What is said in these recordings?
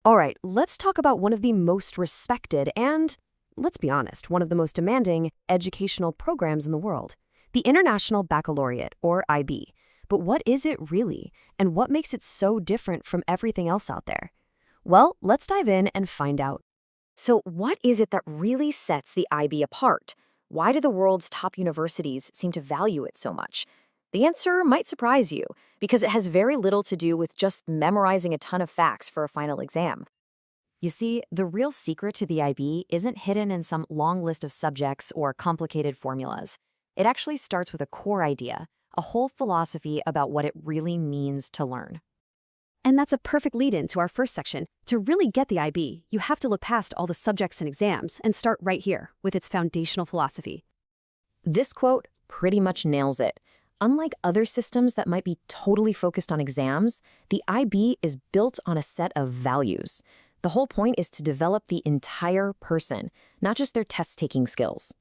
All right, let's talk about one of the most respected and, let's be honest, one of the most demanding educational programs in the world, the International Baccalaureate, or IB. But what is it really, and what makes it so different from everything else out there? Well, let's dive in and find out. So, what is it that really sets the IB apart? Why do the world's top universities seem to value it so much? The answer might surprise you, because it has very little to do with just memorizing a ton of facts for a final exam. You see, the real secret to the IB isn't hidden in some long list of subjects or complicated formulas. It actually starts with a core idea, a whole philosophy about what it really means to learn. And that's a perfect lead-in to our first section. To really get the IB, you have to look past all the subjects and exams and start right here with its foundational philosophy. This quote pretty much nails it. Unlike other systems that might be totally focused on exams, the IB is built on a set of values. The whole point is to develop the entire person, not just their test-taking skills.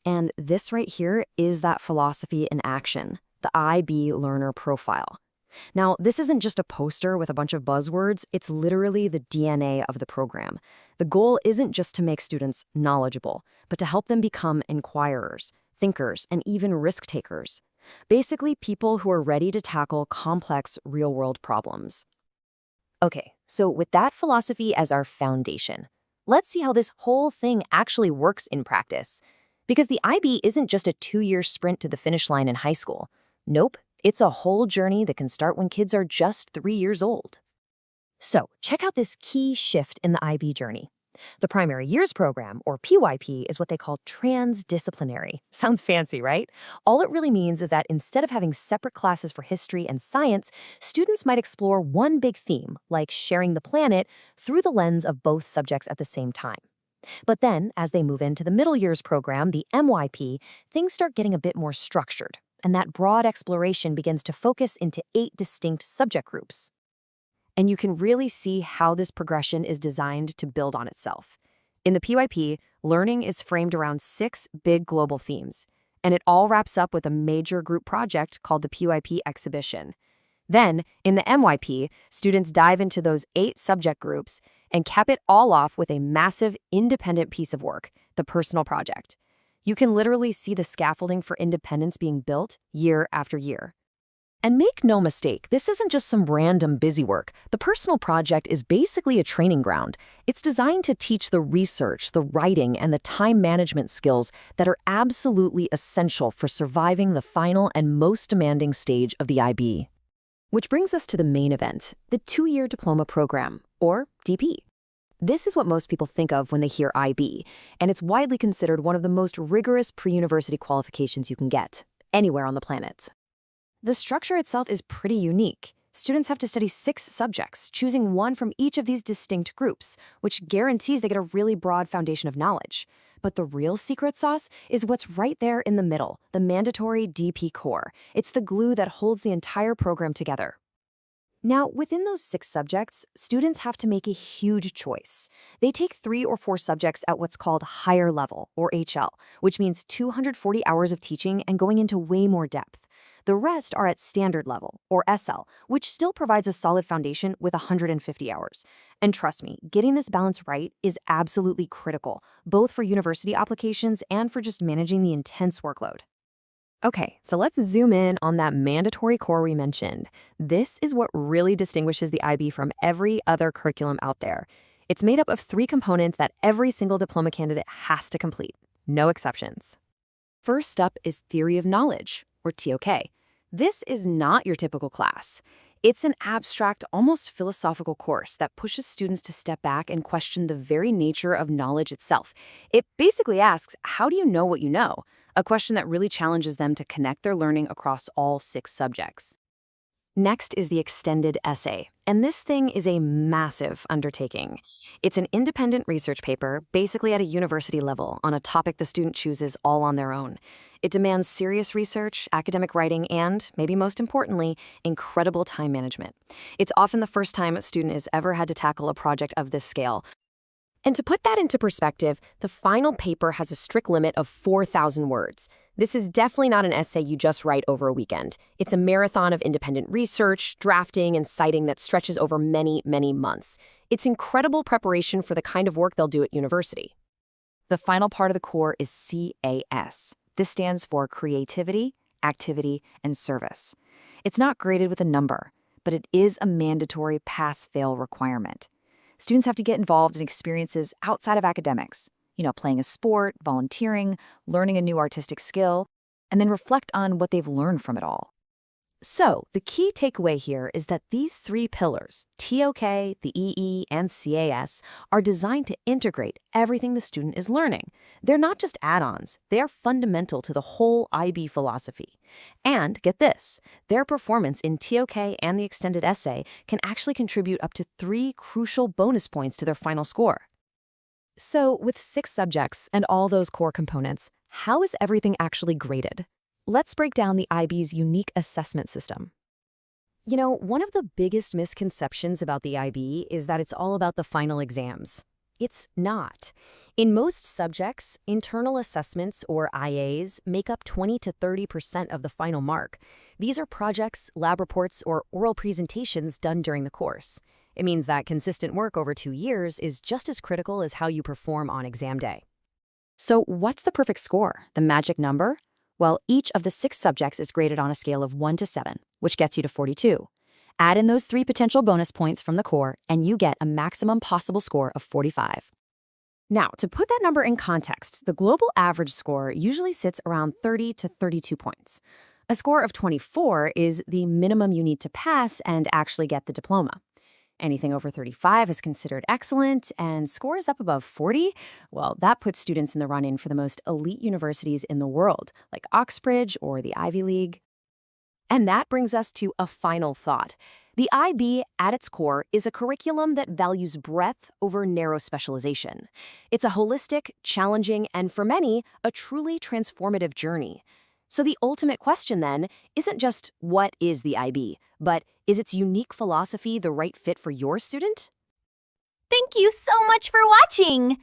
And this right here is that philosophy in action, the IB learner profile. Now, this isn't just a poster with a bunch of buzzwords, it's literally the DNA of the program. The goal isn't just to make students knowledgeable, but to help them become inquirers, thinkers, and even risk-takers. Basically, people who are ready to tackle complex real-world problems. Okay, so with that philosophy as our foundation, let's see how this whole thing actually works in practice. Because the IB isn't just a 2-year sprint to the finish line in high school. Nope, it's a whole journey that can start when kids are just 3 years old. So, check out this key shift in the IB journey. The Primary Years Program, or PYP, is what they call transdisciplinary. Sounds fancy, right? All it really means is that instead of having separate classes for history and science, students might explore one big theme, like sharing the planet, through the lens of both subjects at the same time. But then, as they move into the Middle Years Program, the MYP, things start getting a bit more structured, and that broad exploration begins to focus into 8 distinct subject groups. And you can really see how this progression is designed to build on itself. In the PYP, learning is framed around 6 big global themes, and it all wraps up with a major group project called the PYP exhibition. Then, in the MYP, students dive into those 8 subject groups and cap it all off with a massive independent piece of work, the personal project. You can literally see the scaffolding for independence being built year after year. And make no mistake, this isn't just some random busy work. The personal project is basically a training ground. It's designed to teach the research, the writing, and the time management skills that are absolutely essential for surviving the final and most demanding stage of the IB. Which brings us to the main event, the 2-year Diploma Programme, or DP. This is what most people think of when they hear IB, and it's widely considered one of the most rigorous pre-university qualifications you can get, anywhere on the planet. The structure itself is pretty unique. Students have to study 6 subjects, choosing one from each of these distinct groups, which guarantees they get a really broad foundation of knowledge. But the real secret sauce is what's right there in the middle, the mandatory DP core. It's the glue that holds the entire program together. Now, within those 6 subjects, students have to make a huge choice. They take 3 or 4 subjects at what's called higher level, or HL, which means 240 hours of teaching and going into way more depth. The rest are at standard level, or SL, which still provides a solid foundation with 150 hours. And trust me, getting this balance right is absolutely critical, both for university applications and for just managing the intense workload. Okay, so let's zoom in on that mandatory core we mentioned. This is what really distinguishes the IB from every other curriculum out there. It's made up of 3 components that every single diploma candidate has to complete, no exceptions. First up is Theory of Knowledge, or TOK. This is not your typical class. It's an abstract, almost philosophical course that pushes students to step back and question the very nature of knowledge itself. It basically asks, how do you know what you know? A question that really challenges them to connect their learning across all 6 subjects. Next is the extended essay, and this thing is a massive undertaking. It's an independent research paper, basically at a university level, on a topic the student chooses all on their own. It demands serious research, academic writing, and, maybe most importantly, incredible time management. It's often the first time a student has ever had to tackle a project of this scale. And to put that into perspective, the final paper has a strict limit of 4,000 words. This is definitely not an essay you just write over a weekend. It's a marathon of independent research, drafting, and citing that stretches over many, many months. It's incredible preparation for the kind of work they'll do at university. The final part of the core is CAS. This stands for Creativity, Activity, and Service. It's not graded with a number, but it is a mandatory pass-fail requirement. Students have to get involved in experiences outside of academics, playing a sport, volunteering, learning a new artistic skill, and then reflect on what they've learned from it all. So, the key takeaway here is that these three pillars, TOK, the EE, and CAS, are designed to integrate everything the student is learning. They're not just add-ons, they are fundamental to the whole IB philosophy. And, get this, their performance in TOK and the extended essay can actually contribute up to 3 crucial bonus points to their final score. So, with 6 subjects and all those core components, how is everything actually graded? Let's break down the IB's unique assessment system. One of the biggest misconceptions about the IB is that it's all about the final exams. It's not. In most subjects, internal assessments, or IAs, make up 20 to 30% of the final mark. These are projects, lab reports, or oral presentations done during the course. It means that consistent work over 2 years is just as critical as how you perform on exam day. So what's the perfect score, the magic number? Well, each of the 6 subjects is graded on a scale of 1 to 7, which gets you to 42. Add in those 3 potential bonus points from the core, and you get a maximum possible score of 45. Now, to put that number in context, the global average score usually sits around 30 to 32 points. A score of 24 is the minimum you need to pass and actually get the diploma. Anything over 35 is considered excellent, and scores up above 40, well, that puts students in the run-in for the most elite universities in the world, like Oxbridge or the Ivy League. And that brings us to a final thought. The IB, at its core, is a curriculum that values breadth over narrow specialization. It's a holistic, challenging, and for many, a truly transformative journey. So the ultimate question, then, isn't just what is the IB, but is its unique philosophy the right fit for your student? Thank you so much for watching!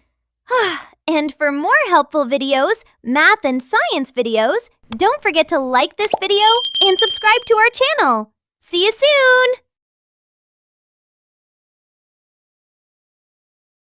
And for more helpful videos, math and science videos, don't forget to like this video and subscribe to our channel. See you soon!